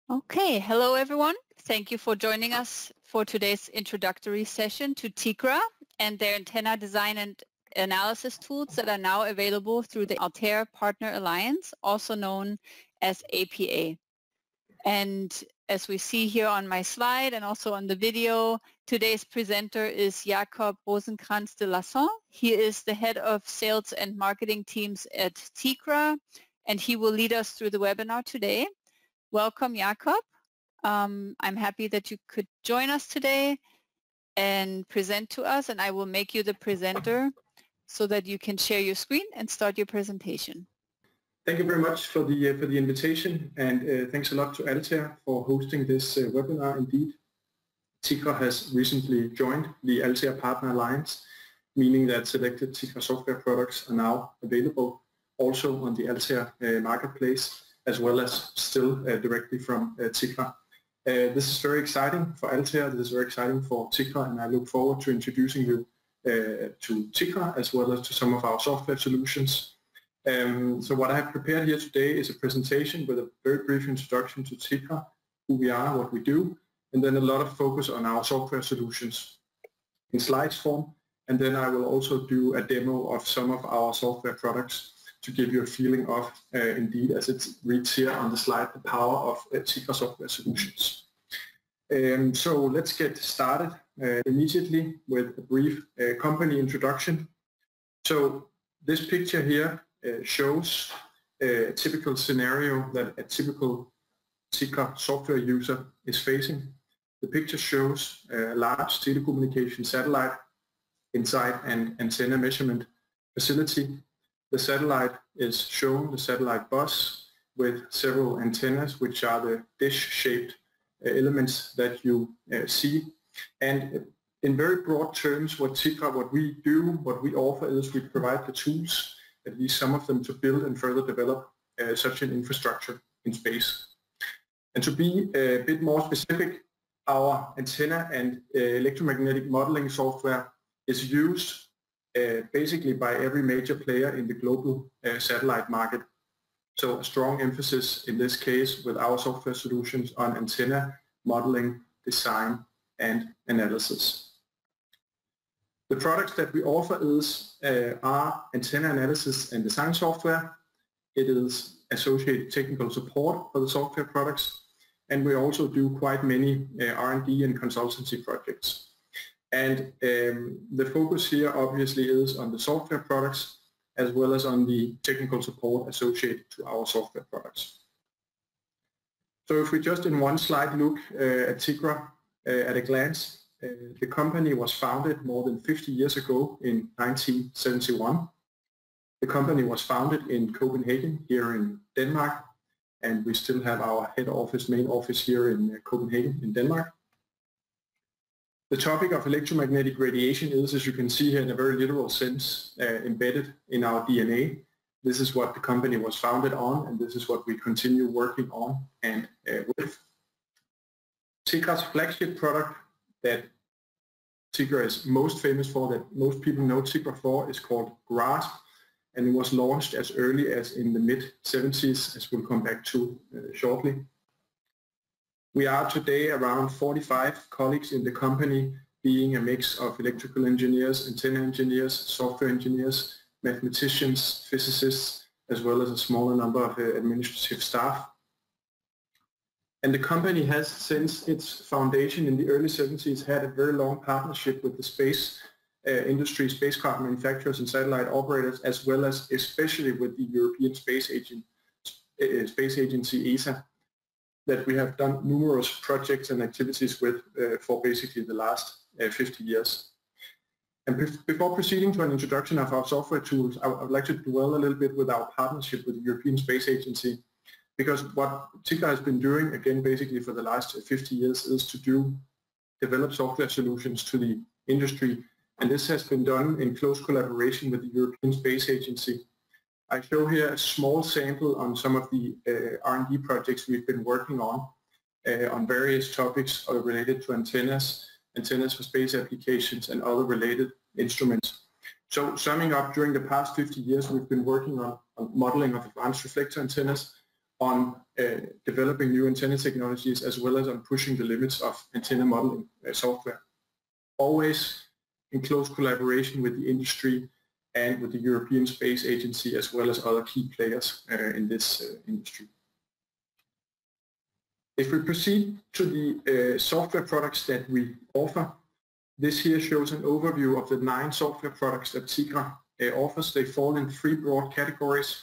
Okay, hello everyone. Thank you for joining us for today's introductory session to TICRA and their antenna design and analysis tools that are now available through the Altair Partner Alliance, also known as APA. And as we see here on my slide and also on the video, today's presenter is Jakob Rosenkrantz de Lasson. He is the head of sales and marketing teams at TICRA, and he will lead us through the webinar today. Welcome, Jakob. I'm happy that you could join us today and present to us, and I will make you the presenter so that you can share your screen and start your presentation. Thank you very much for the invitation, and thanks a lot to Altair for hosting this webinar. Indeed, TICRA has recently joined the Altair Partner Alliance, meaning that selected TICRA software products are now available also on the Altair marketplace, as well as still directly from TICRA. This is very exciting for Altair, this is very exciting for TICRA, and I look forward to introducing you to TICRA as well as to some of our software solutions. So what I have prepared here today is a presentation with a very brief introduction to TICRA, who we are, what we do, and then a lot of focus on our software solutions in slides form, and then I will also do a demo of some of our software products to give you a feeling of, indeed, as it reads here on the slide, the power of TICRA software solutions. So let's get started immediately with a brief company introduction. So this picture here shows a typical scenario that a typical TICRA software user is facing. The picture shows a large telecommunication satellite inside an antenna measurement facility. The satellite is shown, the satellite bus, with several antennas, which are the dish-shaped elements that you see. And in very broad terms, what TICRA, what we do, what we offer is we provide the tools, at least some of them, to build and further develop such an infrastructure in space. And to be a bit more specific, our antenna and electromagnetic modeling software is used basically by every major player in the global satellite market. So a strong emphasis in this case with our software solutions on antenna modeling, design, and analysis. The products that we offer are antenna analysis and design software. It is associated technical support for the software products, and we also do quite many R&D and consultancy projects. And the focus here obviously is on the software products as well as on the technical support associated to our software products. So if we just in one slide look at TICRA at a glance, the company was founded more than 50 years ago in 1971. The company was founded in Copenhagen here in Denmark, and we still have our head office, main office here in Copenhagen in Denmark. The topic of electromagnetic radiation is, as you can see here in a very literal sense, embedded in our DNA. This is what the company was founded on, and this is what we continue working on and with. TICRA's flagship product that TICRA is most famous for, that most people know TICRA for, is called GRASP, and it was launched as early as in the mid-70s, as we'll come back to shortly. We are today around 45 colleagues in the company, being a mix of electrical engineers, antenna engineers, software engineers, mathematicians, physicists, as well as a smaller number of administrative staff. And the company has, since its foundation in the early 70s, had a very long partnership with the space industry, spacecraft manufacturers and satellite operators, as well as especially with the European Space Agency, ESA, that we have done numerous projects and activities with for basically the last 50 years. And before proceeding to an introduction of our software tools, I would like to dwell a little bit with our partnership with the European Space Agency, because what TICRA has been doing, again, basically for the last 50 years, is to develop software solutions to the industry, and this has been done in close collaboration with the European Space Agency. I show here a small sample on some of the R&D projects we've been working on various topics related to antennas for space applications, and other related instruments. So summing up, during the past 50 years, we've been working on modeling of advanced reflector antennas. on developing new antenna technologies as well as on pushing the limits of antenna modeling software. Always in close collaboration with the industry and with the European Space Agency as well as other key players in this industry. If we proceed to the software products that we offer, this here shows an overview of the 9 software products that TICRA offers. They fall in 3 broad categories.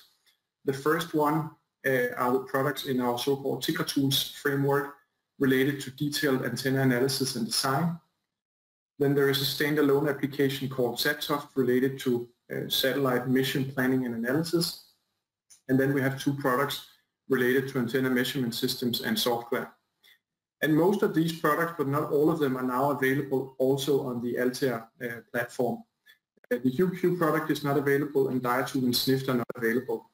The first one are the products in our so-called TICRA Tools framework related to detailed antenna analysis and design. Then there is a standalone application called SATSOFT related to satellite mission planning and analysis. And then we have 2 products related to antenna measurement systems and software. And most of these products, but not all of them, are now available also on the Altair platform. The QQ product is not available, and Diatool and Snift are not available.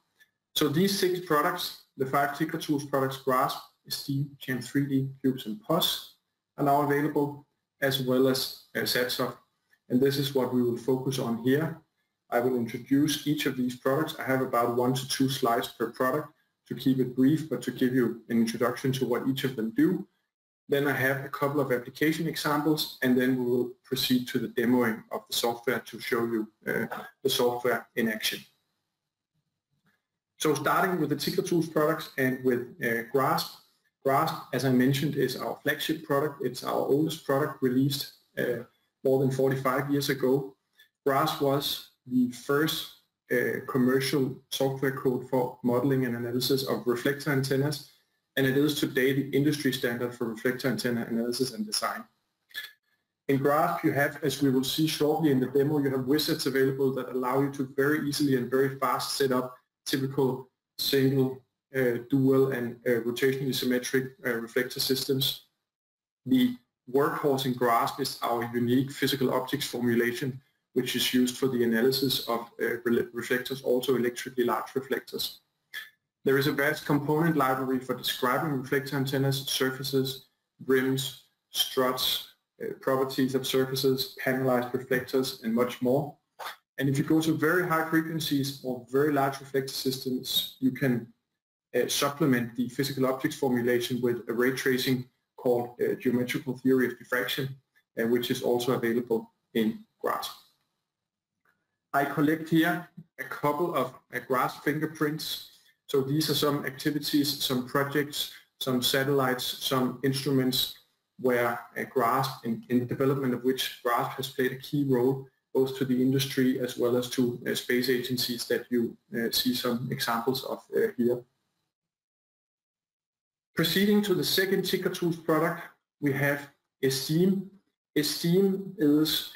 So these 6 products, the 5 TICRA Tools products, Grasp, ESTEAM, Jam3D, QUPES, and POS, are now available, as well as SATSOFT. And this is what we will focus on here. I will introduce each of these products. I have about 1 to 2 slides per product to keep it brief, but to give you an introduction to what each of them do. Then I have a couple of application examples, and then we will proceed to the demoing of the software to show you the software in action. So starting with the TICRA Tools products and with Grasp. Grasp, as I mentioned, is our flagship product. It's our oldest product, released more than 45 years ago. Grasp was the first commercial software code for modeling and analysis of reflector antennas, and it is today the industry standard for reflector antenna analysis and design. In Grasp you have, as we will see shortly in the demo, you have wizards available that allow you to very easily and very fast set up typical single, dual and rotationally symmetric reflector systems. The workhorse in Grasp is our unique physical optics formulation, which is used for the analysis of reflectors, also electrically large reflectors. There is a vast component library for describing reflector antennas, surfaces, rims, struts, properties of surfaces, panelized reflectors, and much more. And if you go to very high frequencies or very large reflector systems, you can supplement the physical optics formulation with a ray tracing called geometrical theory of diffraction, which is also available in Grasp. I collect here a couple of Grasp fingerprints. So these are some activities, some projects, some satellites, some instruments where Grasp, in the development of which Grasp has played a key role, both to the industry as well as to space agencies that you see some examples of here. Proceeding to the second TICRA Tools product, we have ESTEAM. ESTEAM is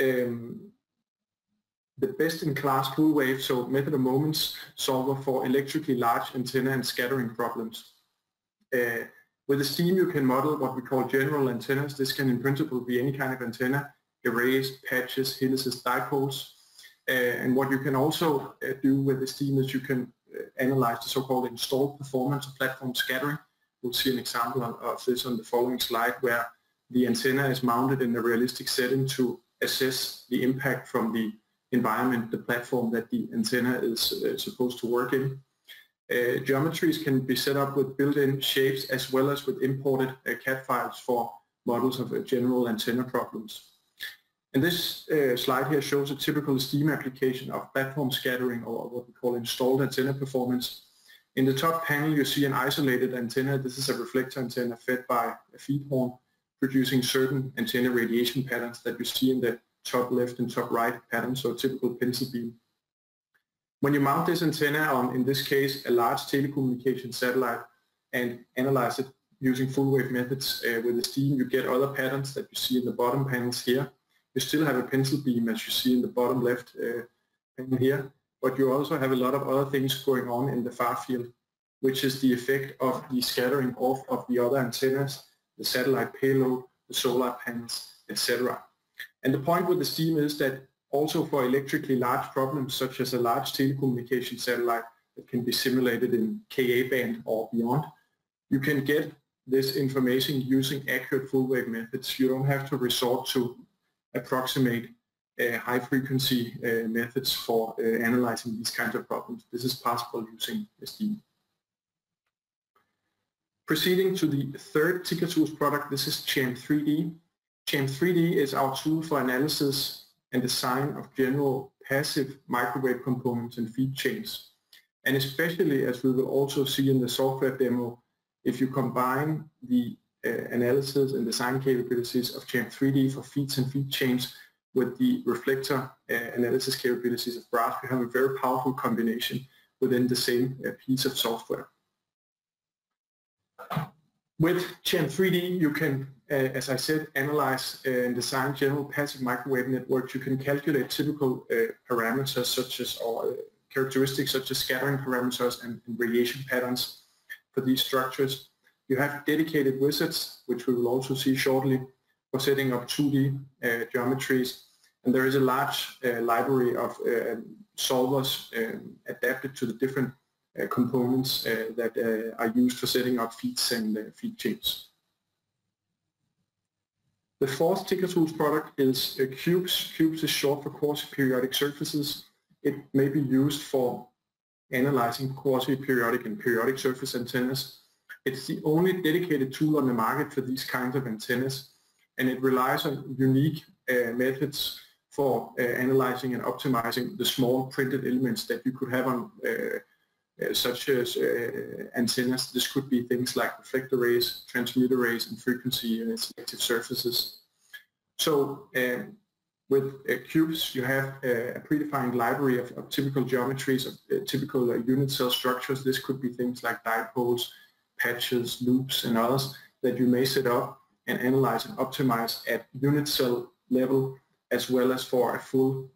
the best-in-class full wave, so method of moments solver for electrically large antenna and scattering problems. With ESTEAM you can model what we call general antennas. This can in principle be any kind of antenna, arrays, patches, helices, dipoles. And what you can also do with ESTEAM is you can analyze the so-called installed performance of platform scattering. We'll see an example of this on the following slide, where the antenna is mounted in a realistic setting to assess the impact from the environment, the platform that the antenna is supposed to work in. Geometries can be set up with built-in shapes as well as with imported CAD files for models of general antenna problems. And this slide here shows a typical ESTEAM application of platform scattering, or what we call installed antenna performance. In the top panel you see an isolated antenna. This is a reflector antenna fed by a feed horn, producing certain antenna radiation patterns that you see in the top left and top right pattern, so a typical pencil beam. When you mount this antenna on, in this case, a large telecommunication satellite and analyze it using full wave methods with ESTEAM, you get other patterns that you see in the bottom panels here. You still have a pencil beam, as you see in the bottom left panel here, but you also have a lot of other things going on in the far field, which is the effect of the scattering off of the other antennas, the satellite payload, the solar panels, etc. And the point with ESTEAM is that also for electrically large problems, such as a large telecommunication satellite that can be simulated in Ka band or beyond, you can get this information using accurate full wave methods. You don't have to resort to approximate high frequency methods for analyzing these kinds of problems. This is possible using ESTEAM. Proceeding to the third TICRA Tools product, this is CHAM3D. CHAM3D is our tool for analysis and design of general passive microwave components and feed chains. And especially, as we will also see in the software demo, if you combine the analysis and design capabilities of CHAM3D for feeds and feed chains with the reflector analysis capabilities of brass, we have a very powerful combination within the same piece of software. With CHAM3D, you can, as I said, analyze and design general passive microwave networks. You can calculate typical parameters such as, or characteristics such as scattering parameters and radiation patterns for these structures. You have dedicated wizards, which we will also see shortly, for setting up 2D geometries. And there is a large library of solvers adapted to the different components that are used for setting up feeds and feed chains. The fourth TICRA Tools product is QUPES. QUPES is short for quasi-periodic surfaces. It may be used for analyzing quasi-periodic and periodic surface antennas. It's the only dedicated tool on the market for these kinds of antennas, and it relies on unique methods for analyzing and optimizing the small printed elements that you could have on such as antennas. This could be things like reflector rays, transmit arrays, and frequency selective surfaces. So with QUPES, you have a predefined library of typical geometries, of typical unit cell structures. This could be things like dipoles, patches, loops, and others that you may set up and analyze and optimize at unit cell level, as well as for a full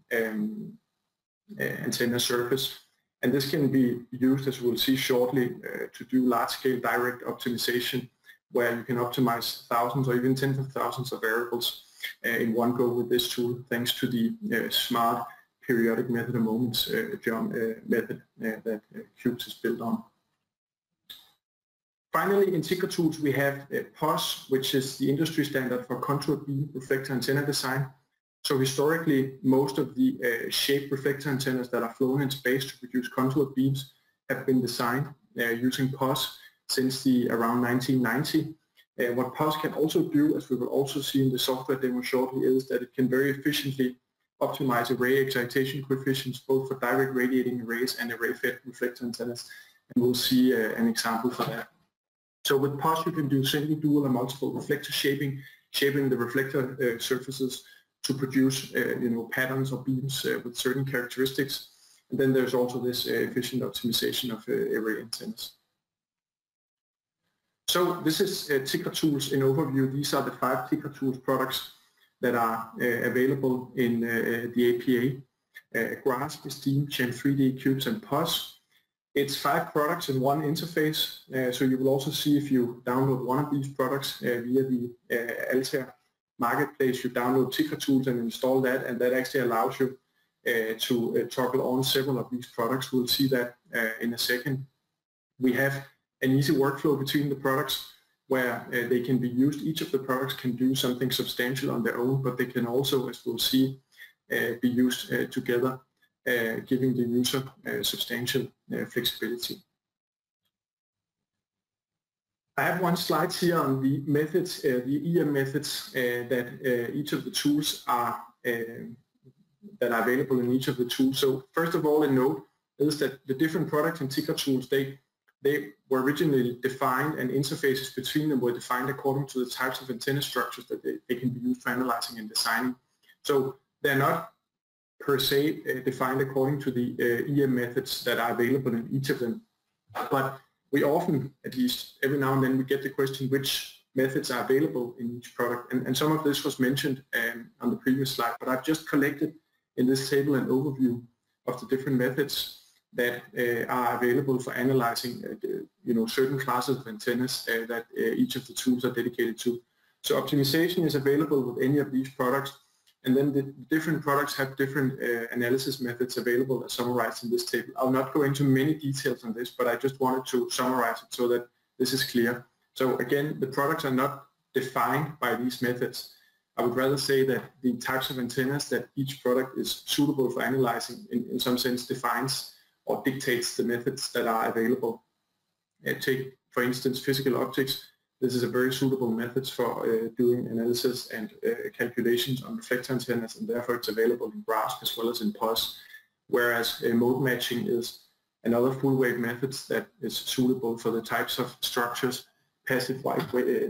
antenna surface. And this can be used, as we'll see shortly, to do large-scale direct optimization, where you can optimize thousands or even tens of thousands of variables in one go with this tool, thanks to the smart periodic method of moments method that QUPES is built on. Finally, in TICRA Tools, we have POS, which is the industry standard for contour beam reflector antenna design. So historically, most of the shaped reflector antennas that are flown in space to produce contour beams have been designed using POS since around 1990. What POS can also do, as we will also see in the software demo shortly, is that it can very efficiently optimize array excitation coefficients both for direct radiating arrays and array-fed reflector antennas. And we'll see an example for that. So with POS, you can do single, dual, and multiple reflector shaping the reflector surfaces to produce patterns or beams with certain characteristics. And then there's also this efficient optimization of array antennas. So this is TICRA Tools in overview. These are the 5 TICRA Tools products that are available in the APA: GRASP, ESTEAM, CHAM3D, QUPES, and POS. It's 5 products in one interface, so you will also see if you download one of these products via the Altair marketplace, you download TICRA Tools and install that, and that actually allows you to toggle on several of these products. We'll see that in a second. We have an easy workflow between the products where they can be used. Each of the products can do something substantial on their own, but they can also, as we'll see, be used together, giving the user substantial flexibility. I have one slide here on the methods, the EM methods that each of the tools are that are available in each of the tools. So first of all, a note is that the different products in TICRA Tools, they were originally defined, and interfaces between them were defined according to the types of antenna structures that they can be used for analyzing and designing. So they're not per se defined according to the EM methods that are available in each of them. But we often, at least every now and then, we get the question which methods are available in each product. And some of this was mentioned on the previous slide, but I've just collected in this table an overview of the different methods that are available for analyzing certain classes of antennas that each of the tools are dedicated to. So optimization is available with any of these products, and then the different products have different analysis methods available as summarized in this table. I'll not go into many details on this, but I just wanted to summarize it so that this is clear. So again, the products are not defined by these methods. I would rather say that the types of antennas that each product is suitable for analyzing in some sense defines or dictates the methods that are available. Take, for instance, physical optics, this is a very suitable method for doing analysis and calculations on reflector antennas, and therefore it's available in GRASP as well as in POS, whereas mode matching is another full-wave method that is suitable for the types of structures, passive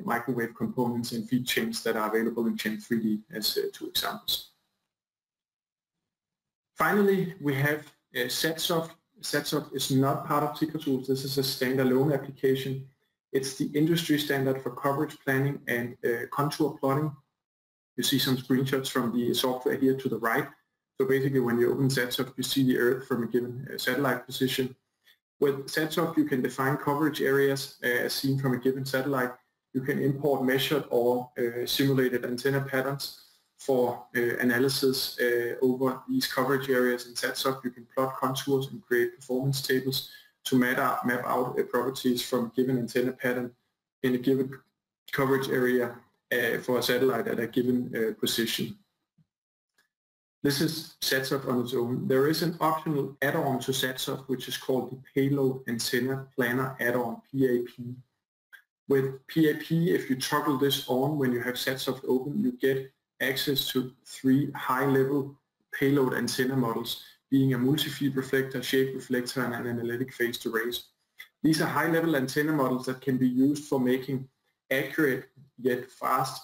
microwave components and feed chains that are available in Chem3D as two examples. Finally, we have SATSOFT. SATSOFT is not part of TICRA Tools. This is a standalone application. It's the industry standard for coverage planning and contour plotting. You see some screenshots from the software here to the right. So basically when you open SATSOFT, you see the Earth from a given satellite position. With SATSOFT, you can define coverage areas as seen from a given satellite. You can import measured or simulated antenna patterns for analysis over these coverage areas in SATSOFT. You can plot contours and create performance tables to map out properties from a given antenna pattern in a given coverage area for a satellite at a given position. This is SATSOFT on its own. There is an optional add-on to SATSOFT which is called the Payload Antenna Planner Add-on, PAP. With PAP, if you toggle this on when you have SATSOFT open, you get access to 3 high-level payload antenna models, being a multi-feed reflector, shape reflector, and an analytic phased arrays. These are high-level antenna models that can be used for making accurate yet fast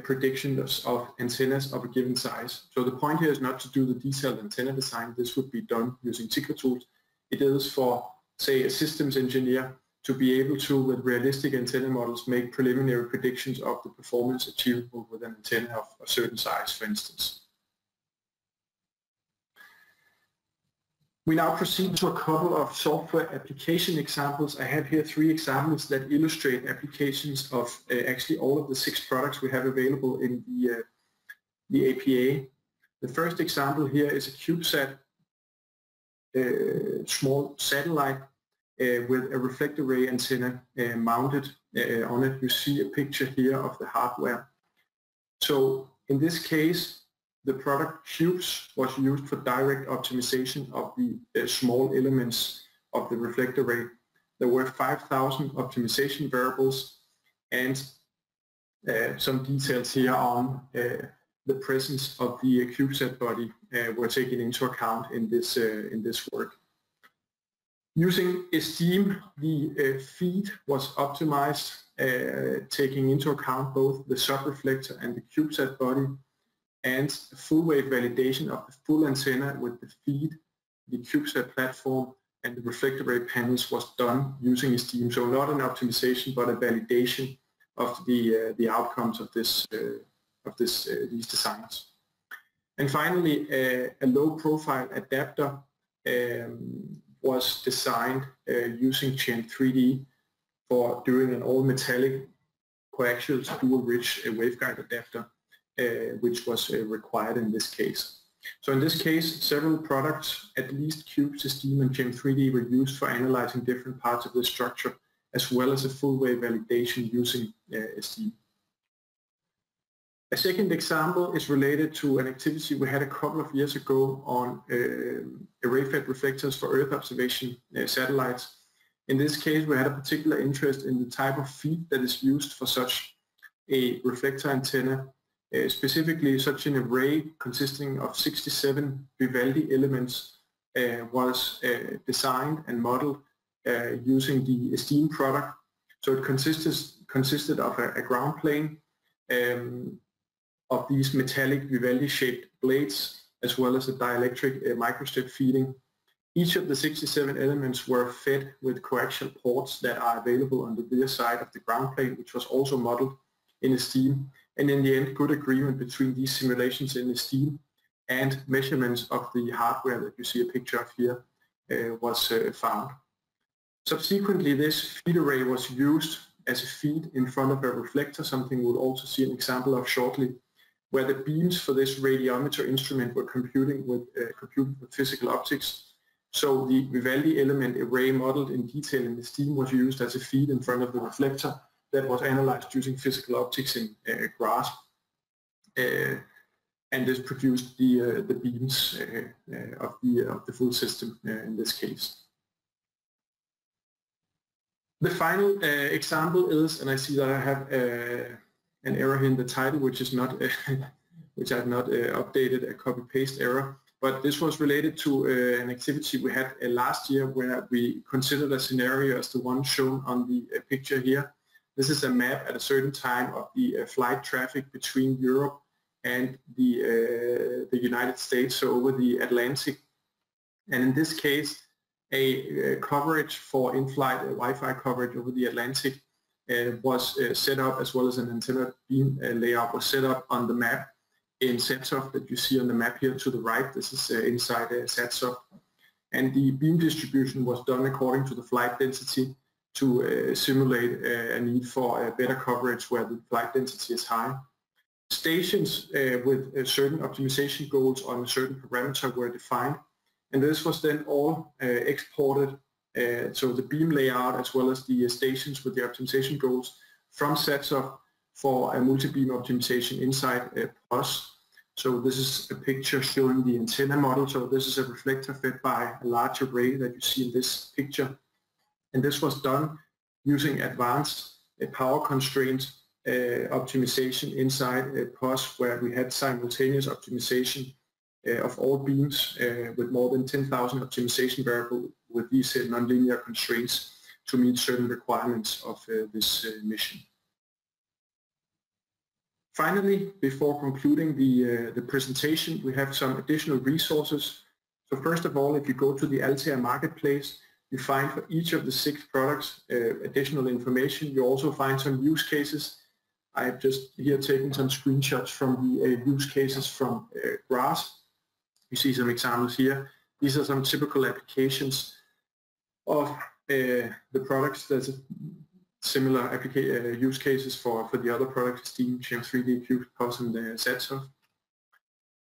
predictions of antennas of a given size. So the point here is not to do the detailed antenna design. This would be done using TICRA Tools. It is for, say, a systems engineer to be able to, with realistic antenna models, make preliminary predictions of the performance achievable with an antenna of a certain size, for instance. We now proceed to a couple of software application examples. I have here 3 examples that illustrate applications of actually all of the 6 products we have available in the APA. The first example here is a CubeSat small satellite with a reflector array antenna mounted on it. You see a picture here of the hardware. So in this case, the product QUPES was used for direct optimization of the small elements of the reflector array. There were 5,000 optimization variables, and some details here on the presence of the CubeSat body were taken into account in this work. Using ESTEAM, the feed was optimized, taking into account both the sub-reflector and the CubeSat body, and full-wave validation of the full antenna with the feed, the CubeSat platform, and the reflector array panels was done using ESTEAM. So not an optimization, but a validation of the outcomes of these designs. And finally, a low-profile adapter was designed using Chem3D for doing an all-metallic coaxial dual-rich waveguide adapter, which was required in this case. So in this case, several products, at least QUPES, ESTEAM, and Chem3D, were used for analyzing different parts of the structure, as well as a full-wave validation using ESTEAM. A second example is related to an activity we had a couple of years ago on array-fed reflectors for Earth observation satellites. In this case, we had a particular interest in the type of feed that is used for such a reflector antenna. Specifically, such an array consisting of 67 Vivaldi elements was designed and modeled using the ESTEAM product. So it consisted of a ground plane of these metallic Vivaldi-shaped blades, as well as a dielectric microstrip feeding. Each of the 67 elements were fed with coaxial ports that are available on the rear side of the ground plane, which was also modeled in ESTEAM. And in the end, good agreement between these simulations in ESTEAM and measurements of the hardware that you see a picture of here was found. Subsequently, this feed array was used as a feed in front of a reflector, something we'll also see an example of shortly, where the beams for this radiometer instrument were computed with physical optics. So the Vivaldi element array modeled in detail in ESTEAM was used as a feed in front of the reflector that was analyzed using physical optics in GRASP, and this produced the beams of the full system in this case. The final example is, and I see that I have an error here in the title, which is not, which I've not updated, a copy-paste error. But this was related to an activity we had last year where we considered a scenario as the one shown on the picture here. This is a map at a certain time of the flight traffic between Europe and the United States, so over the Atlantic. And in this case, a coverage for in-flight Wi-Fi coverage over the Atlantic was set up, as well as an antenna beam layout was set up on the map in SATSOFT that you see on the map here to the right. This is inside SATSOFT. And the beam distribution was done according to the flight density to simulate a need for better coverage where the flight density is high. Stations with certain optimization goals on a certain parameter were defined, and this was then all exported, so the beam layout as well as the stations with the optimization goals from SATSOFT for a multi-beam optimization inside POS. So this is a picture showing the antenna model. So this is a reflector fed by a large array that you see in this picture. And this was done using advanced power constraint optimization inside POS, where we had simultaneous optimization of all beams with more than 10,000 optimization variables with these nonlinear constraints to meet certain requirements of this mission. Finally, before concluding the presentation, we have some additional resources. So first of all, if you go to the Altair marketplace, you find for each of the 6 products additional information. You also find some use cases. I have just here taken some screenshots from the use cases from GRASP. You see some examples here. These are some typical applications of the products. There's a similar use cases for the other products, ESTEAM, GM3D, QUPES, and SATSOFT.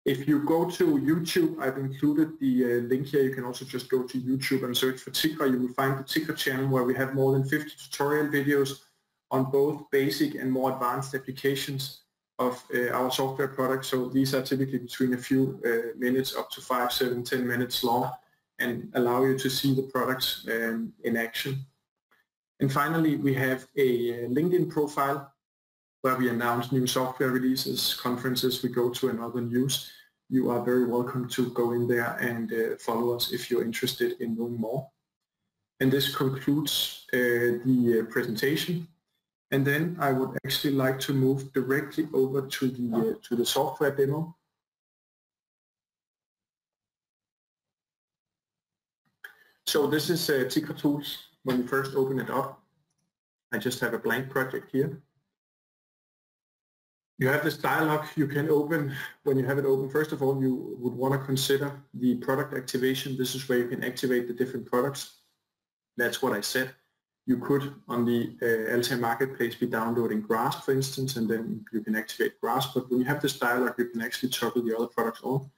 If you go to YouTube, I've included the link here. You can also just go to YouTube and search for TICRA. You will find the TICRA channel where we have more than 50 tutorial videos on both basic and more advanced applications of our software products. So these are typically between a few minutes up to 5, 7, 10 minutes long and allow you to see the products in action. And finally, we have a LinkedIn profile where we announce new software releases, conferences we go to, and other news. You are very welcome to go in there and follow us if you're interested in knowing more. And this concludes the presentation. And then I would actually like to move directly over to the software demo. So this is TICRA Tools. When you first open it up, I just have a blank project here. You have this dialog you can open. When you have it open, first of all, you would want to consider the product activation. This is where you can activate the different products. That's what I said. You could, on the Altair Marketplace, be downloading GRASP, for instance, and then you can activate GRASP. But when you have this dialog, you can actually toggle the other products on.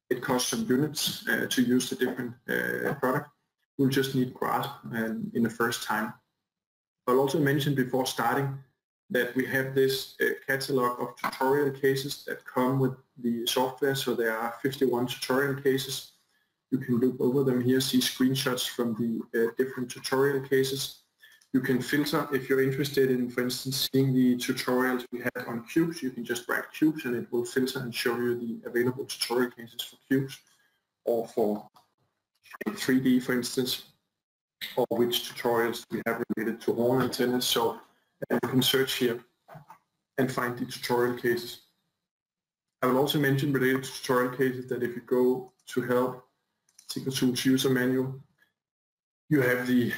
It costs some units to use the different product. We'll just need GRASP in the first time. I'll also mention before starting that we have this catalog of tutorial cases that come with the software. So there are 51 tutorial cases. You can look over them here, see screenshots from the different tutorial cases. You can filter if you're interested in, for instance, seeing the tutorials we have on QUPES. You can just write QUPES and it will filter and show you the available tutorial cases for QUPES or for 3D, for instance, or which tutorials we have related to horn antennas. So you can search here and find the tutorial cases. I will also mention related to tutorial cases that if you go to help TICRA Tools user manual, you have the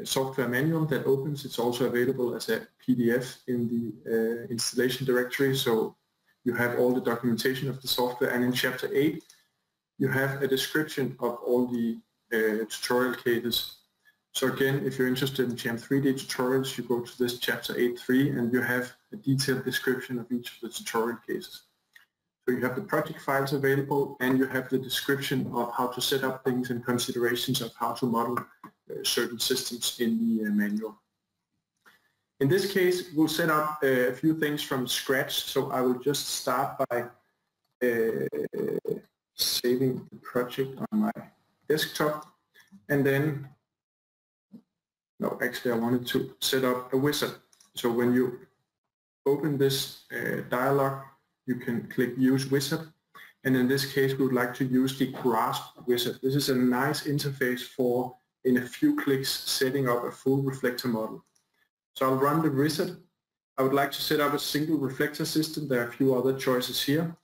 software manual that opens. It's also available as a PDF in the installation directory. So you have all the documentation of the software, and in chapter 8 you have a description of all the tutorial cases. So again, if you're interested in GM3D tutorials, you go to this chapter 8.3 and you have a detailed description of each of the tutorial cases. So you have the project files available and you have the description of how to set up things and considerations of how to model certain systems in the manual. In this case, we'll set up a few things from scratch. So I will just start by saving the project on my desktop, and then No, actually I wanted to set up a wizard. So when you open this dialog, you can click Use Wizard. And in this case, we would like to use the grasp wizard. This is a nice interface for, in a few clicks, setting up a full reflector model. So I'll run the wizard. I would like to set up a single reflector system. There are a few other choices here.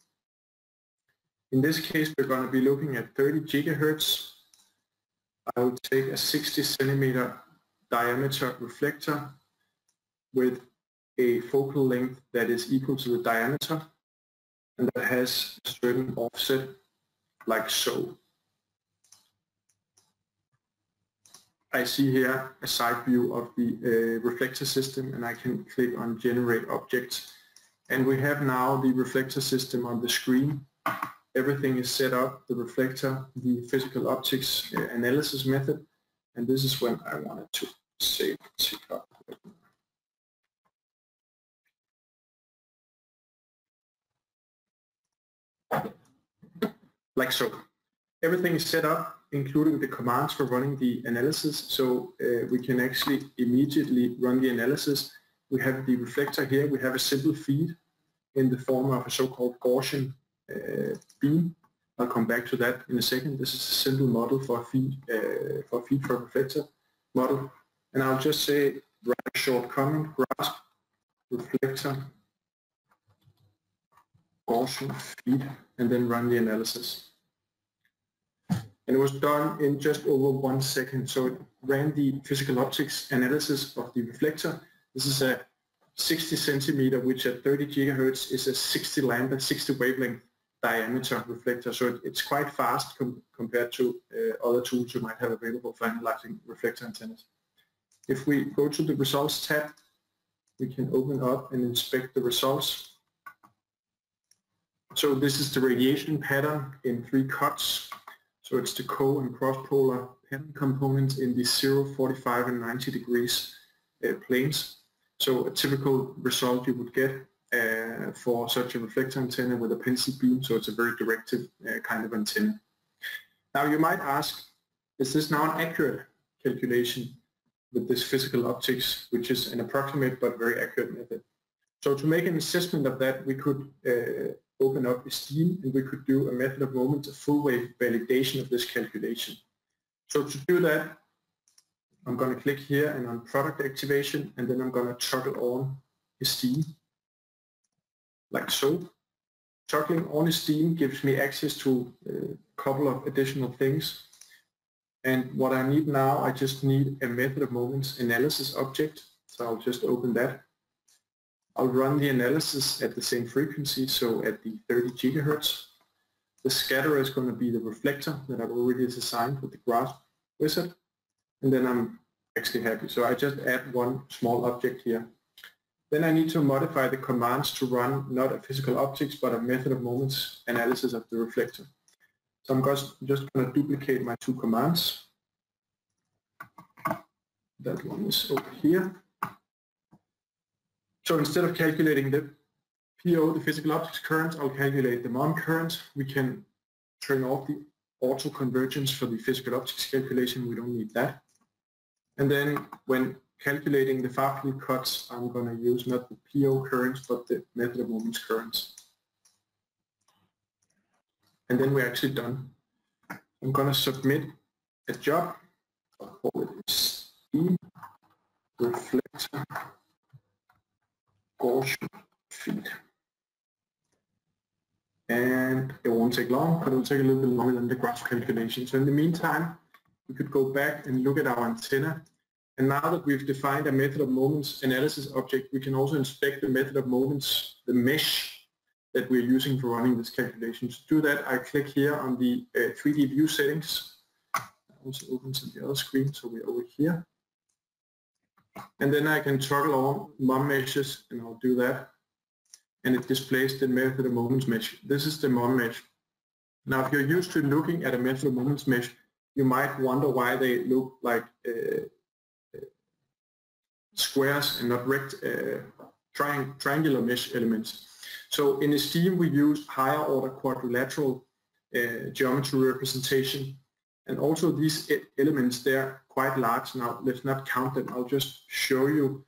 In this case, we're going to be looking at 30 gigahertz. I will take a 60 centimeter diameter reflector with a focal length that is equal to the diameter, and that has a certain offset like so. I see here a side view of the reflector system, and I can click on Generate Objects. And we have now the reflector system on the screen. Everything is set up, the reflector, the physical optics analysis method, and this is when I wanted to save TICRA. Like so. Everything is set up, including the commands for running the analysis, so we can actually immediately run the analysis. We have the reflector here. We have a simple feed in the form of a so-called Gaussian beam. I'll come back to that in a second. This is a simple model for a feed for a reflector model. And I'll just say, write a short comment, grasp, reflector, Gaussian feed, and then run the analysis. And it was done in just over 1 second. So it ran the physical optics analysis of the reflector. This is a 60 centimeter, which at 30 gigahertz is a 60 lambda, 60 wavelength diameter reflector. So it's quite fast compared to other tools you might have available for analyzing reflector antennas. If we go to the results tab, we can open up and inspect the results. So this is the radiation pattern in 3 cuts. So it's the co- and cross-polar pattern components in the 0, 45 and 90 degrees planes. So a typical result you would get for such a reflector antenna with a pencil beam, so it's a very directive kind of antenna. Now you might ask, is this now an accurate calculation with this physical optics, which is an approximate but very accurate method? So to make an assessment of that, we could open up ESTEAM, and we could do a method of moment, a full wave validation of this calculation. So to do that, I'm going to click here and on product activation, and then I'm going to toggle on ESTEAM, like so. Toggling on ESTEAM gives me access to a couple of additional things. And what I need now, I just need a method of moments analysis object. So I'll just open that. I'll run the analysis at the same frequency, so at the 30 gigahertz. The scatter is going to be the reflector that I've already designed with the grasp wizard, and then I'm actually happy. So I just add one small object here. Then I need to modify the commands to run not a physical optics, but a method of moments analysis of the reflector. So I'm just going to duplicate my 2 commands. That one is over here. So instead of calculating the PO, the physical optics current, I'll calculate the MOM current. We can turn off the auto convergence for the physical optics calculation. We don't need that. And then when calculating the far field cuts, I'm going to use not the PO currents, but the method of moments currents. And then we're actually done. I'm going to submit a job. I'll call it ESTEAM reflector Gaussian feed. And it won't take long, but it will take a little bit longer than the graph calculation. So in the meantime, we could go back and look at our antenna. And now that we've defined a method of moments analysis object, we can also inspect the method of moments, the mesh that we're using for running this calculation. To do that, I click here on the 3D view settings. I also opens on the other screen, so we're over here. And then I can toggle on MOM meshes, and I'll do that. And it displays the method of moments mesh. This is the MOM mesh. Now, if you're used to looking at a method of moments mesh, you might wonder why they look like squares and not triangular mesh elements. So in ESTEAM, we use higher order quadrilateral geometry representation. And also these elements, they're quite large. Now let's not count them. I'll just show you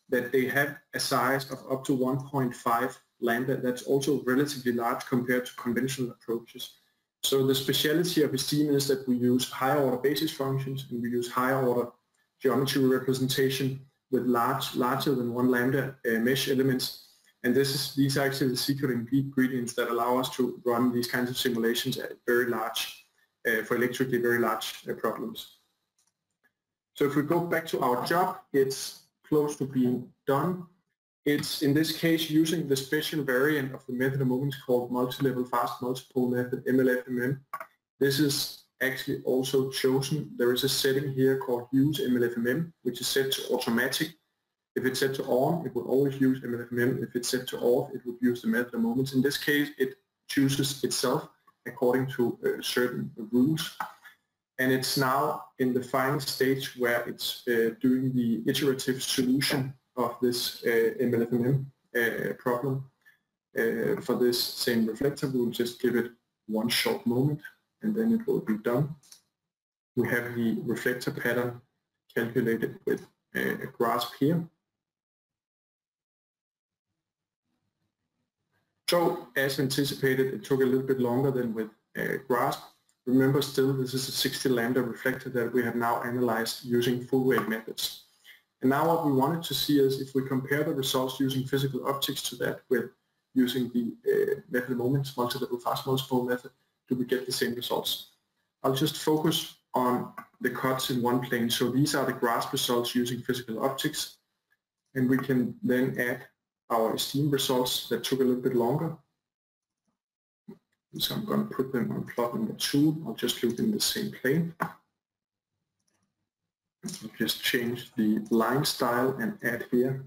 that they have a size of up to 1.5 lambda. That's also relatively large compared to conventional approaches. So the speciality of ESTEAM is that we use higher order basis functions and we use higher order geometry representation with larger than 1 lambda mesh elements. And these are actually the secret ingredients that allow us to run these kinds of simulations at very large, for electrically very large problems. So if we go back to our job, it's close to being done. It's in this case using the special variant of the method of moments called multilevel fast multipole method, MLFMM. This is actually also chosen. There is a setting here called use MLFMM, which is set to automatic. If it's set to on, it will always use MLFMM. If it's set to off, it would use the method of moments. In this case, it chooses itself according to certain rules. And it's now in the final stage where it's doing the iterative solution of this MLFMM problem. For this same reflector, we'll just give it one short moment and then it will be done. We have the reflector pattern calculated with a grasp here. So as anticipated, it took a little bit longer than with grasp. Remember still, this is a 60 lambda reflector that we have now analyzed using full wave methods. And now what we wanted to see is if we compare the results using physical optics to that with using the method of moments, multilevel fast multipole method, do we get the same results? I'll just focus on the cuts in one plane. So these are the grasp results using physical optics. And we can then add our ESTEAM results that took a little bit longer. So I'm going to put them on plot number 2. I'll just look in the same plane. I'll just change the line style and add here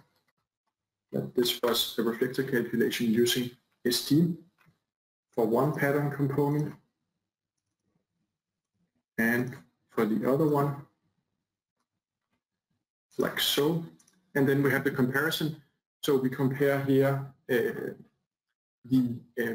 that this was a reflector calculation using ESTEAM for one pattern component, and for the other one, like so. And then we have the comparison. So we compare here the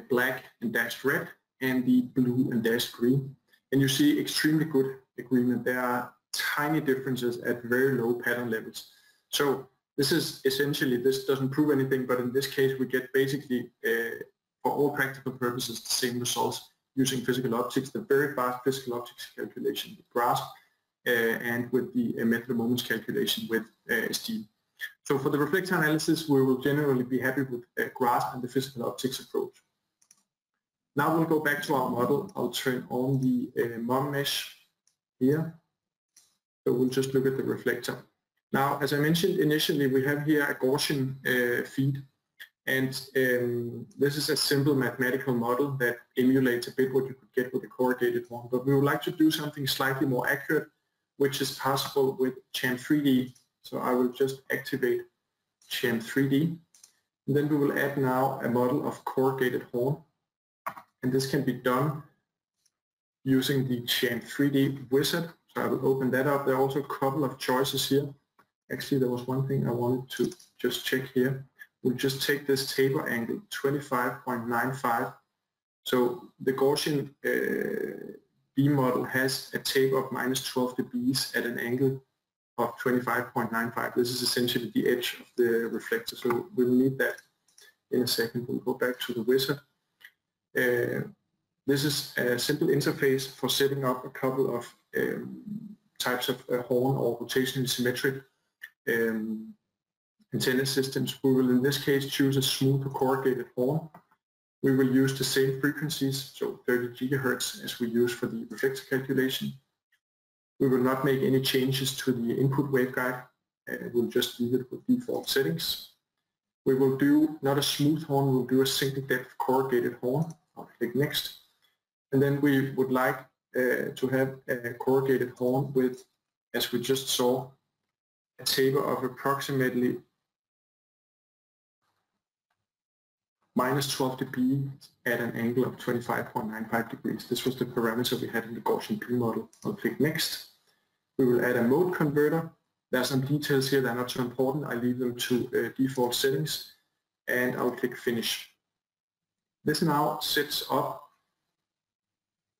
black and dashed red and the blue and dashed green. And you see extremely good agreement. There are tiny differences at very low pattern levels. So this is essentially, this doesn't prove anything, but in this case we get basically, for all practical purposes, the same results using physical optics, the very fast physical optics calculation with grasp, and with the method of moments calculation with ESTEAM. So for the reflector analysis, we will generally be happy with grasp and the physical optics approach. Now we'll go back to our model. I'll turn on the MOM mesh here. So we'll just look at the reflector. Now, as I mentioned initially, we have here a Gaussian feed. And this is a simple mathematical model that emulates a bit what you could get with a corrugated one. But we would like to do something slightly more accurate, which is possible with CHAM3D. So I will just activate CHAM3D. And then we will add now a model of corrugated horn. And this can be done using the CHAM3D wizard. So I will open that up. There are also a couple of choices here. Actually, there was one thing I wanted to just check here. We'll just take this taper angle, 25.95. So the Gaussian beam model has a taper of -12 dBs at an angle of 25.95. This is essentially the edge of the reflector, so we'll need that in a second. We'll go back to the wizard. This is a simple interface for setting up a couple of types of horn or rotationally symmetric antenna systems. We will in this case choose a smooth or corrugated horn. We will use the same frequencies, so 30 GHz as we use for the reflector calculation. We will not make any changes to the input waveguide. We'll just leave it with default settings. We will do not a smooth horn, we'll do a single depth corrugated horn. I'll click next. And then we would like to have a corrugated horn with, as we just saw, a taper of approximately -12 dB at an angle of 25.95 degrees. This was the parameter we had in the Gaussian beam model. I'll click next. We will add a mode converter. There are some details here that are not so important. I leave them to default settings, and I'll click finish. This now sets up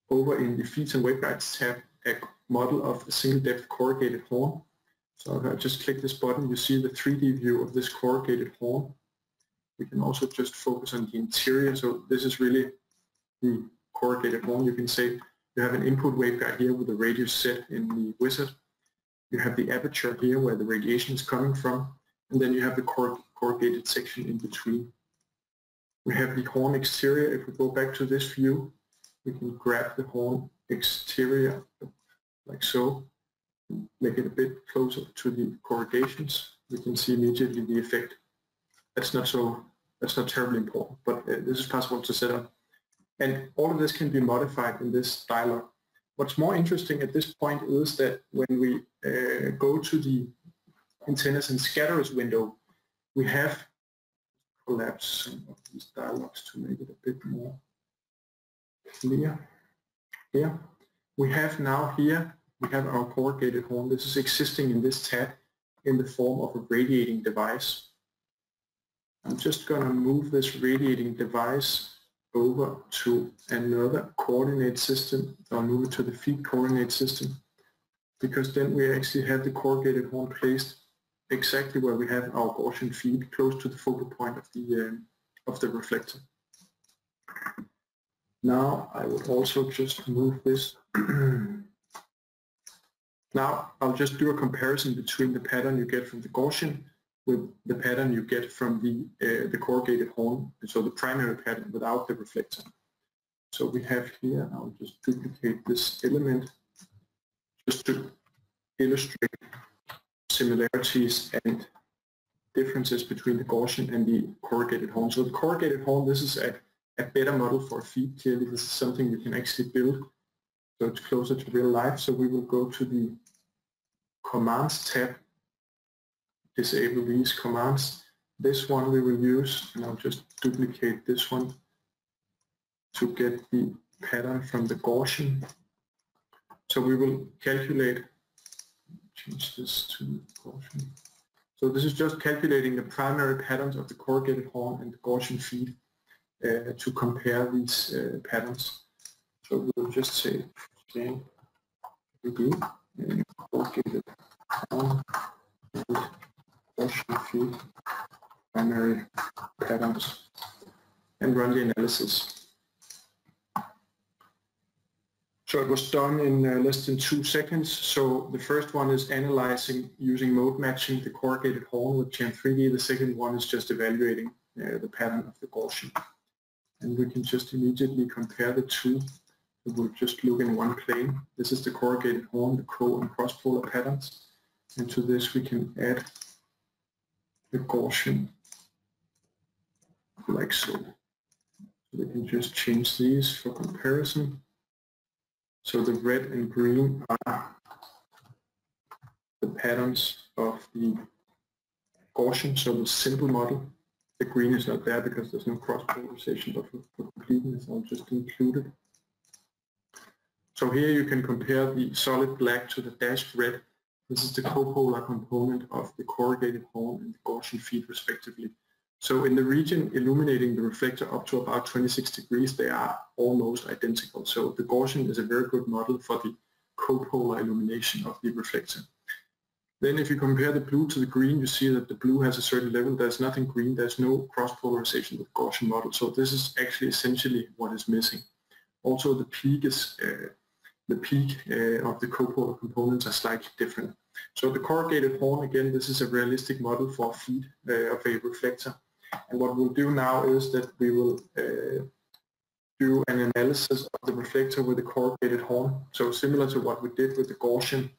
over in the feeds and waveguides tab a model of a single depth corrugated horn. So if I just click this button, you see the 3D view of this corrugated horn. We can also just focus on the interior. So this is really the corrugated horn. You can say you have an input waveguide here with the radius set in the wizard. You have the aperture here where the radiation is coming from, and then you have the corrugated section in between. We have the horn exterior. If we go back to this view, we can grab the horn exterior like so, make it a bit closer to the corrugations. We can see immediately the effect. That's not terribly important, but this is possible to set up. And all of this can be modified in this dialog. What's more interesting at this point is that when we go to the antennas and scatterers window, we have collapsed some of these dialogs to make it a bit more clear. Here we have we have our corrugated horn. This is existing in this tab in the form of a radiating device. I'm just going to move this radiating device over to another coordinate system. I'll move it to the feed coordinate system, because then we actually have the corrugated horn placed exactly where we have our Gaussian feed, close to the focal point of the reflector. Now I would also just move this. Now I'll just do a comparison between the pattern you get from the Gaussian with the pattern you get from the corrugated horn, so the primary pattern without the reflector. So we have here, I'll just duplicate this element just to illustrate similarities and differences between the Gaussian and the corrugated horn. So the corrugated horn, this is a better model for a feed. Clearly this is something you can actually build, so it's closer to real life. So we will go to the Commands tab, disable these commands. This one we will use, and I'll just duplicate this one to get the pattern from the Gaussian. So we will calculate, change this to Gaussian. So this is just calculating the primary patterns of the corrugated horn and the Gaussian feed to compare these patterns. So we'll just say corrugated horn and Gaussian feed primary patterns and run the analysis. So it was done in less than 2 seconds. So the first one is analyzing using mode matching the corrugated horn with Chan3D. The second one is just evaluating the pattern of the Gaussian. And we can just immediately compare the two. We'll just look in one plane. This is the corrugated horn, the co and cross polar patterns. And to this we can add the Gaussian like so. So we can just change these for comparison. So the red and green are the patterns of the Gaussian, so the simple model. The green is not there because there's no cross-polarization, but for completeness I'll just include it. So here you can compare the solid black to the dashed red. This is the copolar component of the corrugated horn and the Gaussian feed respectively. So in the region illuminating the reflector up to about 26 degrees, they are almost identical. So the Gaussian is a very good model for the copolar illumination of the reflector. Then if you compare the blue to the green, you see that the blue has a certain level. There's nothing green. There's no cross-polarization with the Gaussian model. So this is actually essentially what is missing. Also the peak is of the copolar components are slightly different. So the corrugated horn, again, this is a realistic model for a feed of a reflector. And what we'll do now is that we will do an analysis of the reflector with the corrugated horn. So similar to what we did with the Gaussian,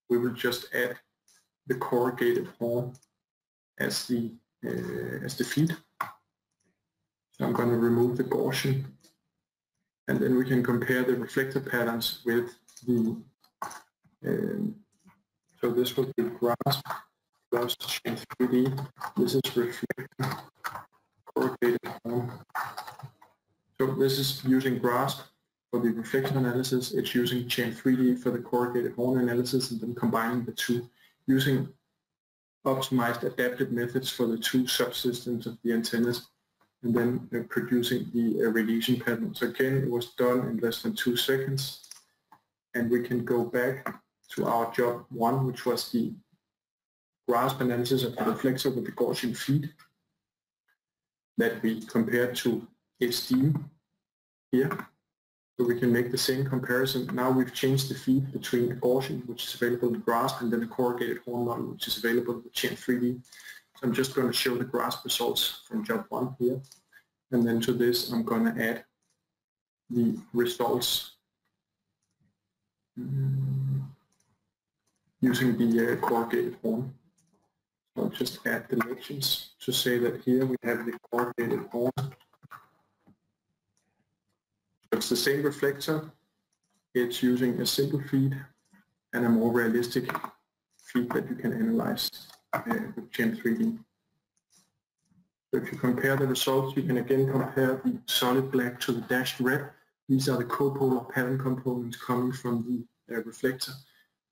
we will just add the corrugated horn as the feed. So I'm going to remove the Gaussian, and then we can compare the reflector patterns with the. So this will be grasp plus Chan3D. This is reflector, corrugated horn. So this is using grasp for the reflection analysis. It's using Chan3D for the corrugated horn analysis, and then combining the two using optimized adapted methods for the two subsystems of the antennas, and then producing the radiation pattern. So again, it was done in less than 2 seconds. and we can go back to our job 1, which was the grasp analysis of the reflector with the Gaussian feed that we compared to ESTEAM here. So we can make the same comparison. Now we've changed the feed between the Gaussian, which is available in grasp, and then the corrugated horn model, which is available with Gen3D. So I'm just going to show the grasp results from job 1 here. And then to this, I'm going to add the results using the corrugated horn. So I'll just add the legends to say that here we have the corrugated horn. It's the same reflector. It's using a simple feed and a more realistic feed that you can analyze with Gen3D. So if you compare the results, you can again compare the solid black to the dashed red. These are the copolar pattern components coming from the reflector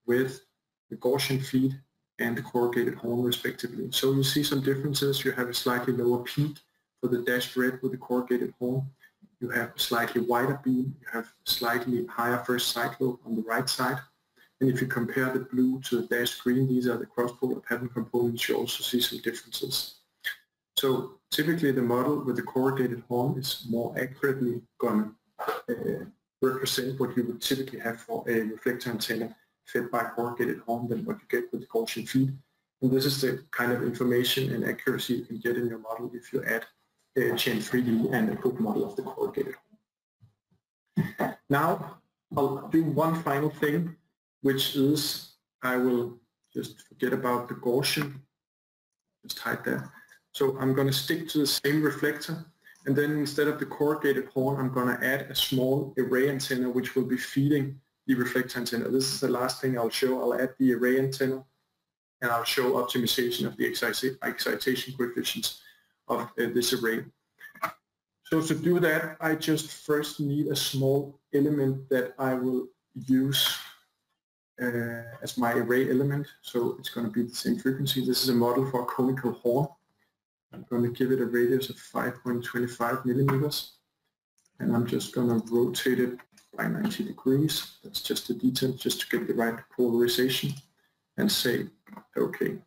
with the Gaussian feed and the corrugated horn respectively. So you see some differences. You have a slightly lower peak for the dashed red with the corrugated horn. You have a slightly wider beam. You have slightly higher first side lobe on the right side. And if you compare the blue to the dashed green, these are the cross-polar pattern components, you also see some differences. So typically the model with the corrugated horn is more accurately going to represent what you would typically have for a reflector antenna fed by corrugated horn than what you get with the Gaussian feed. And this is the kind of information and accuracy you can get in your model if you add Gen3D and a good model of the corrugated horn. Now I'll do one final thing, which is I will just forget about the Gaussian, just hide that. So I'm going to stick to the same reflector, and then instead of the corrugated horn, I'm going to add a small array antenna which will be feeding the reflector antenna. This is the last thing I'll show. I'll add the array antenna, and I'll show optimization of the excitation coefficients of this array. So to do that, I just first need a small element that I will use as my array element. So it's going to be the same frequency. This is a model for a conical horn. I'm going to give it a radius of 5.25 millimeters, and I'm just going to rotate it by 90 degrees. That's just a detail, just to get the right polarization, and say OK.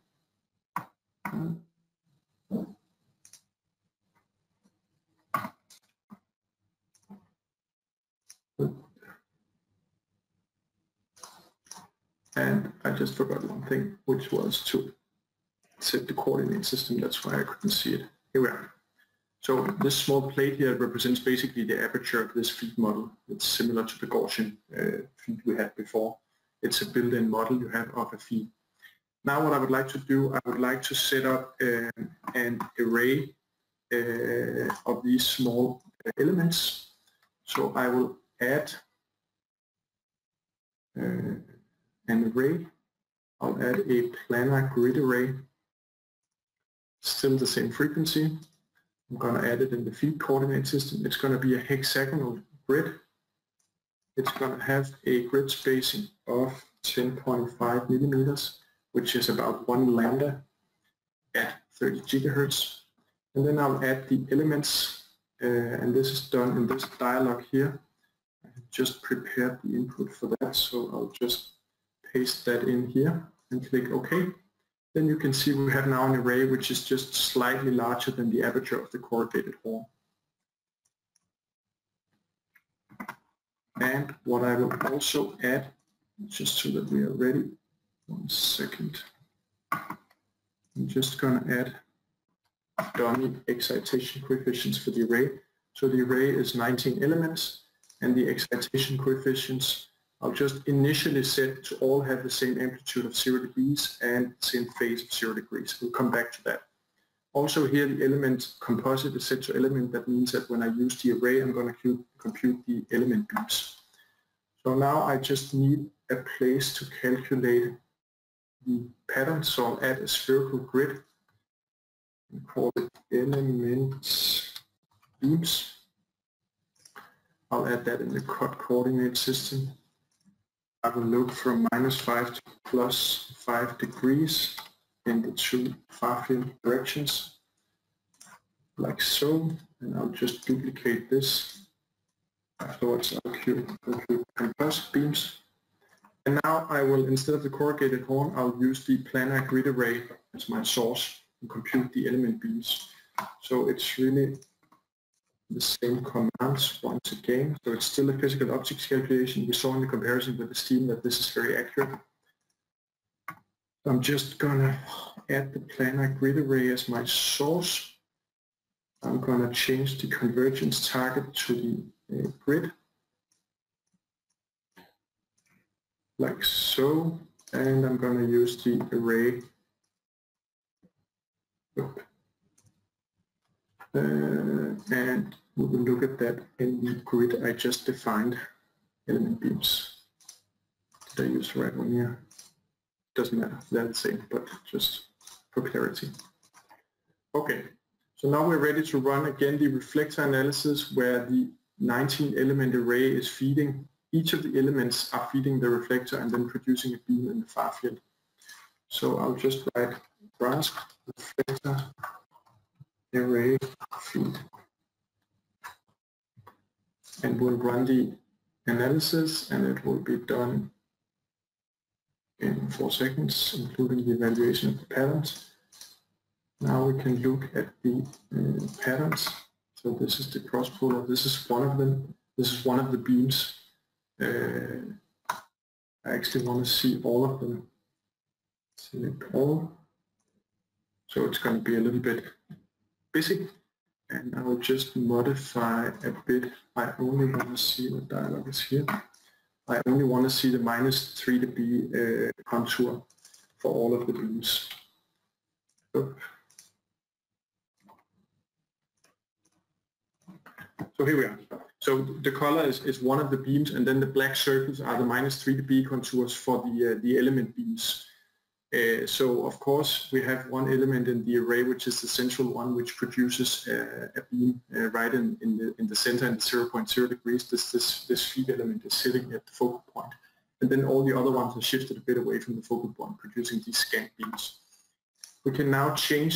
And I just forgot one thing, which was to set the coordinate system. That's why I couldn't see it. Here we are. So this small plate here represents basically the aperture of this feed model. It's similar to the Gaussian feed we had before. It's a built-in model you have of a feed. Now what I would like to do, I would like to set up an array of these small elements. So I will add an array. I'll add a planar grid array. Still the same frequency. I'm going to add it in the feed coordinate system. It's going to be a hexagonal grid. It's going to have a grid spacing of 10.5 millimeters, which is about 1 lambda at 30 gigahertz. And then I'll add the elements, and this is done in this dialog here. I have just prepared the input for that, so I'll just paste that in here and click OK. Then you can see we have now an array which is just slightly larger than the aperture of the corrugated horn. And what I will also add, just so that we are ready, 1 second. I'm just going to add dummy excitation coefficients for the array. So the array is 19 elements, and the excitation coefficients I'll just initially set to all have the same amplitude of 0 degrees and same phase of 0 degrees. We'll come back to that. Also here the element composite is set to element. That means that when I use the array, I'm going to compute the element beams. So now I just need a place to calculate the pattern. So I'll add a spherical grid and call it elements beams. I'll add that in the coordinate system. I will look from -5 to +5 degrees in the 2 far-field directions, like so, and I'll just duplicate this. Afterwards I'll compute composite beams, And now I will, instead of the corrugated horn, I'll use the planar grid array as my source to compute the element beams. So it's really the same commands once again. So it's still a physical objects calculation. We saw in the comparison with ESTEAM that this is very accurate. I'm just gonna add the planar grid array as my source. I'm gonna change the convergence target to the grid, like so, and I'm gonna use the array. And we will look at that in the grid I just defined, element beams. Did I use the right one here? Doesn't matter, they're the same, but just for clarity. Okay, so now we're ready to run again the reflector analysis where the 19 element array is feeding, each of the elements are feeding the reflector and then producing a beam in the far field. So I'll just write grasp reflector array feed, and we'll run the analysis, and it will be done in 4 seconds, including the evaluation of the patterns. Now we can look at the patterns. So this is the cross polar. This is one of them. This is one of the beams. I actually want to see all of them. Select all. So it's going to be a little bit busy, and I will just modify a bit. I only want to see what dialog is here. I only want to see the -3 dB contour for all of the beams. So here we are. So the color is one of the beams, and then the black circles are the -3 dB contours for the element beams. So of course we have one element in the array, which is the central one, which produces a beam right in the center in the 0.0 degrees. This feed element is sitting at the focal point, and then all the other ones are shifted a bit away from the focal point, producing these scant beams. We can now change.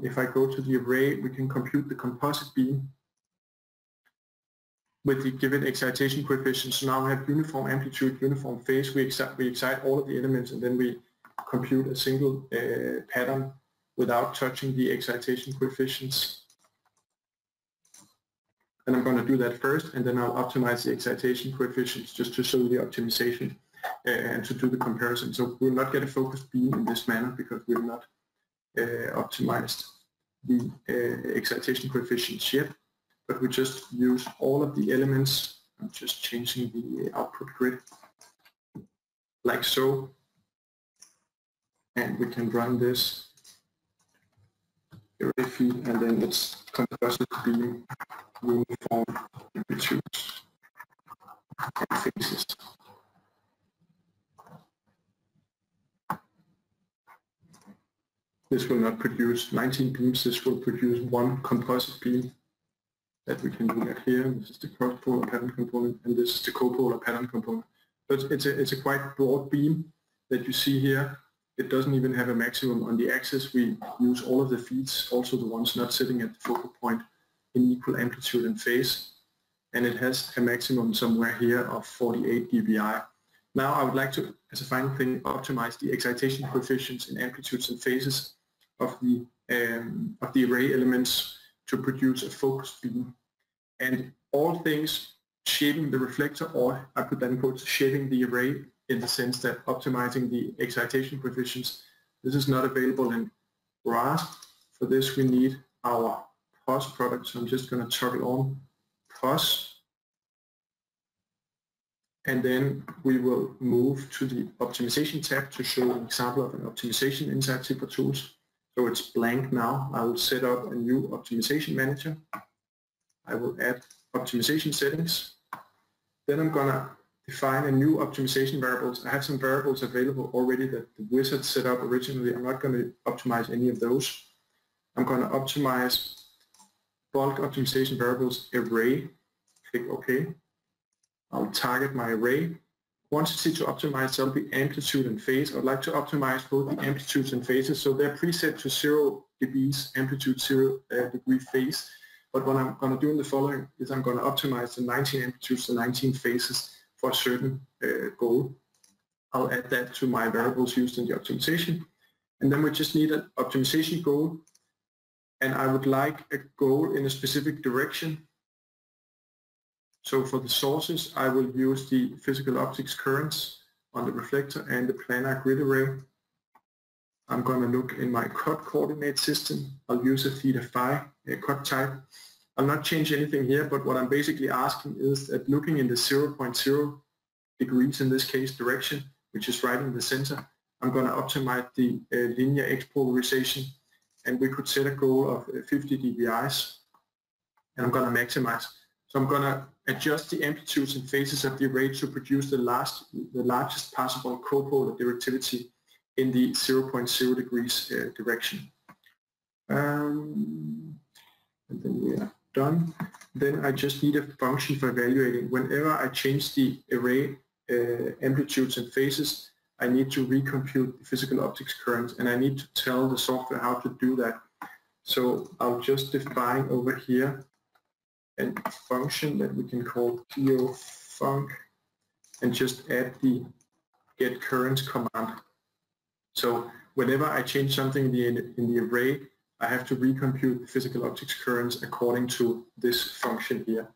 If I go to the array, we can compute the composite beam with the given excitation coefficients. So now we have uniform amplitude, uniform phase. We excite all of the elements, and then we compute a single pattern without touching the excitation coefficients. And I'm going to do that first, and then I'll optimize the excitation coefficients just to show the optimization and to do the comparison. So we'll not get a focused beam in this manner because we've not optimized the excitation coefficients yet. But we just use all of the elements. I'm just changing the output grid like so, and we can run this array feed, and then it's composite beam, uniform amplitudes and phases. This will not produce 19 beams. This will produce one composite beam that we can look at here. This is the cross-polar pattern component, and this is the copolar pattern component. So it's a quite broad beam that you see here. It doesn't even have a maximum on the axis. We use all of the feeds, also the ones not sitting at the focal point, in equal amplitude and phase. And it has a maximum somewhere here of 48 dBi. Now I would like to, as a final thing, optimize the excitation coefficients in amplitudes and phases of the array elements to produce a focused beam. And all things shaping the reflector, or I put that in quotes, shaping the array in the sense that optimizing the excitation coefficients, this is not available in RASP. For this we need our POS product, so I'm just going to toggle on POS. And then we will move to the optimization tab to show an example of an optimization inside TICRA Tools. So it's blank now. I will set up a new optimization manager. I will add optimization settings. Then I'm going to define a new optimization variables. I have some variables available already that the wizard set up originally. I'm not going to optimize any of those. I'm going to optimize bulk optimization variables array. Click OK. I'll target my array. Quantity to optimize, that'll be amplitude and phase. I'd like to optimize both the amplitudes and phases, so they're preset to 0 dBs, amplitude 0 degree phase. But what I'm going to do in the following is I'm going to optimize the 19 amplitudes and 19 phases for a certain goal. I'll add that to my variables used in the optimization. And then we just need an optimization goal. And I would like a goal in a specific direction. So for the sources, I will use the physical optics currents on the reflector and the planar grid array. I'm going to look in my cut coordinate system. I'll use a theta phi cut type. I'll not change anything here, but what I'm basically asking is that looking in the 0.0 degrees, in this case, direction, which is right in the center, I'm going to optimize the linear expolarization, and we could set a goal of 50 dBis, and I'm going to maximize. So I'm going to adjust the amplitudes and phases of the array to produce the largest possible copolar directivity in the 0.0 degrees direction. And then we are done. Then I just need a function for evaluating. Whenever I change the array amplitudes and phases, I need to recompute the physical optics current, and I need to tell the software how to do that. So I'll just define over here a function that we can call POFunc and just add the get currents command. So whenever I change something in the array, I have to recompute the physical optics currents according to this function here.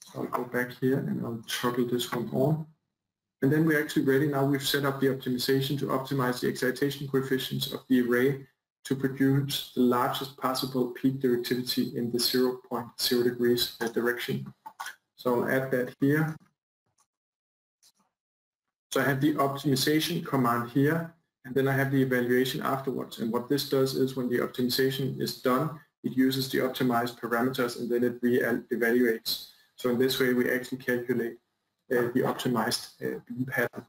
So I'll go back here and I'll toggle this one on. And then we're actually ready. Now we've set up the optimization to optimize the excitation coefficients of the array to produce the largest possible peak directivity in the 0.0 degrees direction. So I'll add that here. So I have the optimization command here, and then I have the evaluation afterwards. And what this does is when the optimization is done, it uses the optimized parameters and then it re-evaluates. So in this way we actually calculate the optimized beam pattern.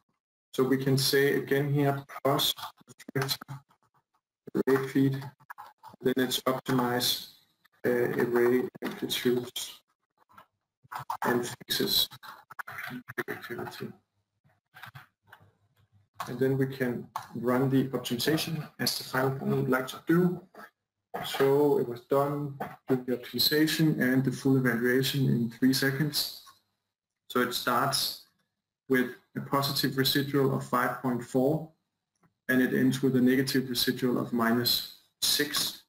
So we can say again here plus array feed, then it's optimize array amplitudes and fixes activity. And then we can run the optimization as the final thing we would like to do. So it was done with the optimization and the full evaluation in 3 seconds. So it starts with a positive residual of 5.4 and it ends with a negative residual of -6.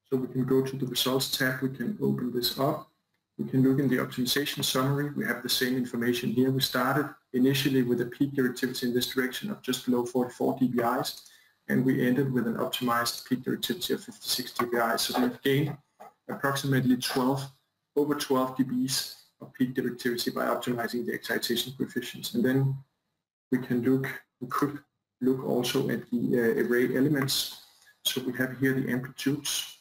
So we can go to the results tab, we can open this up. We can look in the optimization summary. We have the same information here. We started initially with a peak directivity in this direction of just below 44 dBis, and we ended with an optimized peak directivity of 56 dBis. So we've gained approximately over 12 dBs of peak directivity by optimizing the excitation coefficients. And then we could look also at the array elements. So we have here the amplitudes.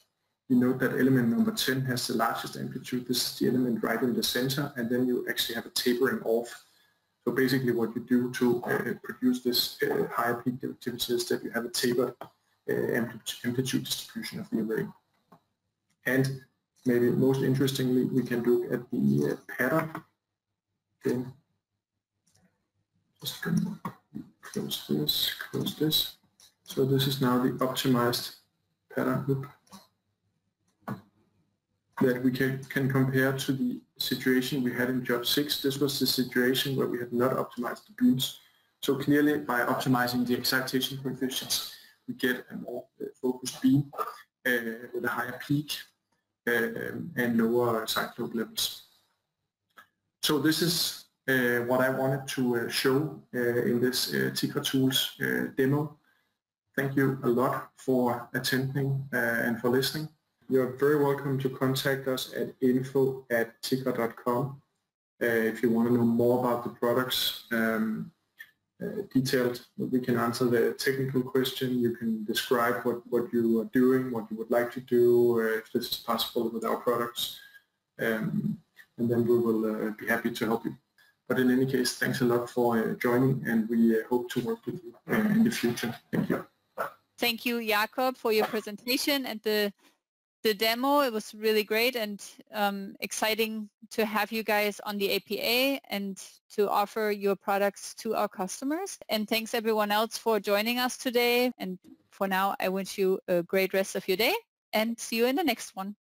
You note that element number 10 has the largest amplitude. This is the element right in the center, and then you actually have a tapering off. So basically what you do to produce this higher peak directivity is that you have a tapered amplitude distribution of the array. And maybe most interestingly, we can look at the pattern. Okay. Just close this. So this is now the optimized pattern loop that we can compare to the situation we had in job 6. This was the situation where we had not optimized the beams. So clearly by optimizing the excitation coefficients, we get a more focused beam with a higher peak and lower side lobe levels. So this is what I wanted to show in this TICRA Tools demo. Thank you a lot for attending and for listening. You're very welcome to contact us at info@ticra.com if you want to know more about the products detailed. We can answer the technical question. You can describe what you are doing, what you would like to do, if this is possible with our products, and then we will be happy to help you. But in any case, thanks a lot for joining, and we hope to work with you in the future. Thank you. Thank you, Jakob, for your presentation and the demo. It was really great and exciting to have you guys on the APA and to offer your products to our customers. And thanks everyone else for joining us today. And for now, I wish you a great rest of your day and see you in the next one.